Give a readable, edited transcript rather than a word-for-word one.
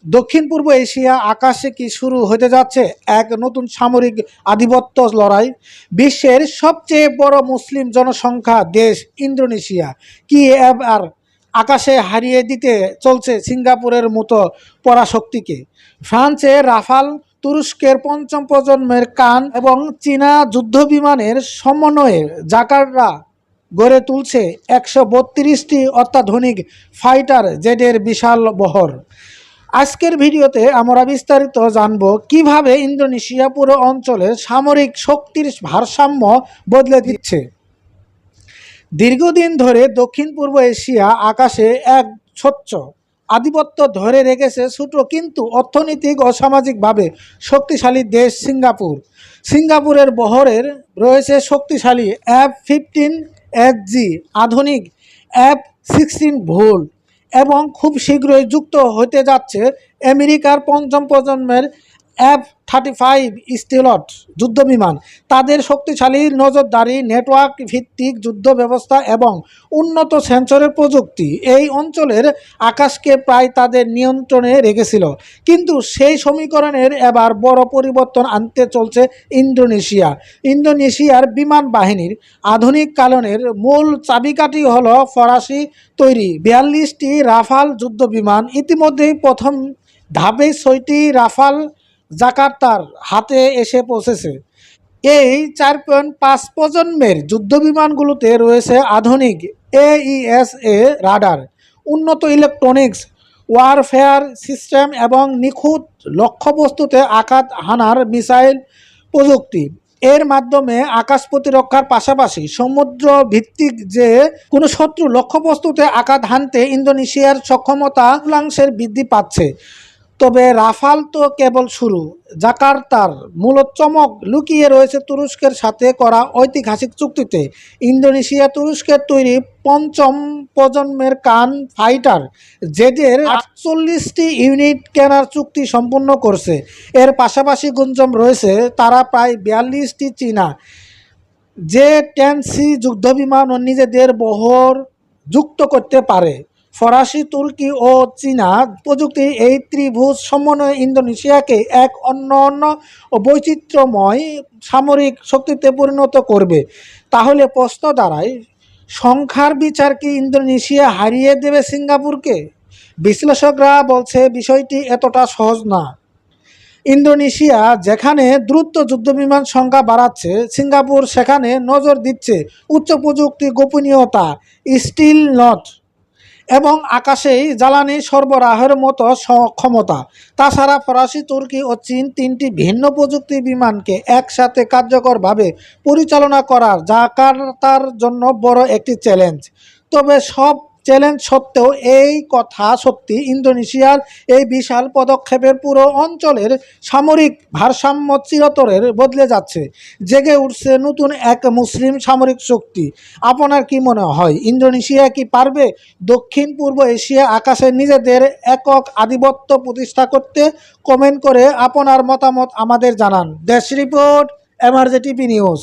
দক্ষিণ পূর্ব এশিয়া আকাশে কি শুরু হতে যাচ্ছে এক নতুন সামরিক আধিপত্য লড়াই? বিশ্বের সবচেয়ে বড় মুসলিম জনসংখ্যা দেশ ইন্দোনেশিয়া কি এবার আকাশে হারিয়ে দিতে চলছে সিঙ্গাপুরের মতো পরাশক্তিকে? ফ্রান্সে রাফাল, তুরস্কের পঞ্চম প্রজন্মের কান এবং চীনা যুদ্ধবিমানের সমন্বয়ে জাকার্তা গড়ে তুলছে ১৩২টি অত্যাধুনিক ফাইটার জেটের বিশাল বহর। আজকের ভিডিওতে আমরা বিস্তারিত জানব কিভাবে ইন্দোনেশিয়া পুরো অঞ্চলের সামরিক শক্তির ভারসাম্য বদলে দিচ্ছে। দীর্ঘদিন ধরে দক্ষিণ পূর্ব এশিয়া আকাশে এক স্বচ্ছ আধিপত্য ধরে রেখেছে ছোট কিন্তু অর্থনৈতিক ও সামাজিকভাবে শক্তিশালী দেশ সিঙ্গাপুর। সিঙ্গাপুরের বহরের রয়েছে শক্তিশালী F-15SG, আধুনিক F-16 ভোল্ট এবং খুব শীঘ্রই যুক্ত হতে যাচ্ছে আমেরিকার পঞ্চম প্রজন্মের F-35 স্টিলথ যুদ্ধবিমান। তাদের শক্তিশালী নজরদারি, নেটওয়ার্ক ভিত্তিক যুদ্ধ ব্যবস্থা এবং উন্নত সেন্সরের প্রযুক্তি এই অঞ্চলের আকাশকে প্রায় তাদের নিয়ন্ত্রণে রেখেছিল। কিন্তু সেই সমীকরণের এবার বড় পরিবর্তন আনতে চলছে ইন্দোনেশিয়ার বিমান বাহিনীর আধুনিককরণের মূল চাবিকাঠি হল ফরাসি তৈরি ৪২টি রাফাল যুদ্ধবিমান। ইতিমধ্যেই প্রথম ধাপে ৬টি রাফাল জাকার্তার হাতে এসে পৌঁছেছে। এই ৪.৫ প্রজন্মের যুদ্ধবিমানগুলোতে রয়েছে আধুনিক AESA রাডার, উন্নত ইলেকট্রনিক্স ওয়ারফেয়ার সিস্টেম এবং নিখুঁত লক্ষ্যবস্তুতে আঘাত হানার মিসাইল প্রযুক্তি। এর মাধ্যমে আকাশ প্রতিরক্ষার পাশাপাশি সমুদ্র ভিত্তিক যে কোনো শত্রু লক্ষ্যবস্তুতে আঘাত হানতে ইন্দোনেশিয়ার সক্ষমতা অনেকাংশে বৃদ্ধি পাচ্ছে। তবে রাফাল তো কেবল শুরু। জাকার্তার মূল চমক লুকিয়ে রয়েছে তুরস্কের সাথে করা ঐতিহাসিক চুক্তিতে। ইন্দোনেশিয়া তুরস্কের তৈরি পঞ্চম প্রজন্মের কান ফাইটার জেটের ৪৮টি ইউনিট কেনার চুক্তি সম্পূর্ণ করছে। এর পাশাপাশি গুঞ্জন রয়েছে তারা প্রায় ৪২টি চীনা J-10C যুদ্ধবিমান ও নিজেদের বহর যুক্ত করতে পারে। ফরাসি, তুর্কি ও চীনা প্রযুক্তি এই ত্রিভুজ সমন্বয়ে ইন্দোনেশিয়াকে এক অনন্য ও বৈচিত্র্যময় সামরিক শক্তিতে পরিণত করবে। তাহলে প্রশ্ন দাঁড়ায়, সংখ্যার বিচার কি ইন্দোনেশিয়া হারিয়ে দেবে সিঙ্গাপুরকে? বিশ্লেষকরা বলছে বিষয়টি এতটা সহজ না। ইন্দোনেশিয়া যেখানে দ্রুত যুদ্ধবিমান সংখ্যা বাড়াচ্ছে, সিঙ্গাপুর সেখানে নজর দিচ্ছে উচ্চ প্রযুক্তি, গোপনীয়তা, স্টিলথ এবং আকাশেই জ্বালানি সরবরাহের মতো ক্ষমতা। তাছাড়া ফরাসি, তুর্কি ও চীন তিনটি ভিন্ন প্রযুক্তি বিমানকে একসাথে কার্যকরভাবে পরিচালনা করার জাকার্তার জন্য বড় একটি চ্যালেঞ্জ। তবে সব চ্যালেঞ্জ সত্ত্বেও এই কথা সত্যি, ইন্দোনেশিয়ার এই বিশাল পদক্ষেপের পুরো অঞ্চলের সামরিক ভারসাম্য চিরতরে বদলে যাচ্ছে। জেগে উঠছে নতুন এক মুসলিম সামরিক শক্তি। আপনার কি মনে হয়, ইন্দোনেশিয়া কি পারবে দক্ষিণ পূর্ব এশিয়া আকাশে নিজেদের একক আধিপত্য প্রতিষ্ঠা করতে? কমেন্ট করে আপনার মতামত আমাদের জানান। দেশ রিপোর্ট, MRJ টিভি নিউজ।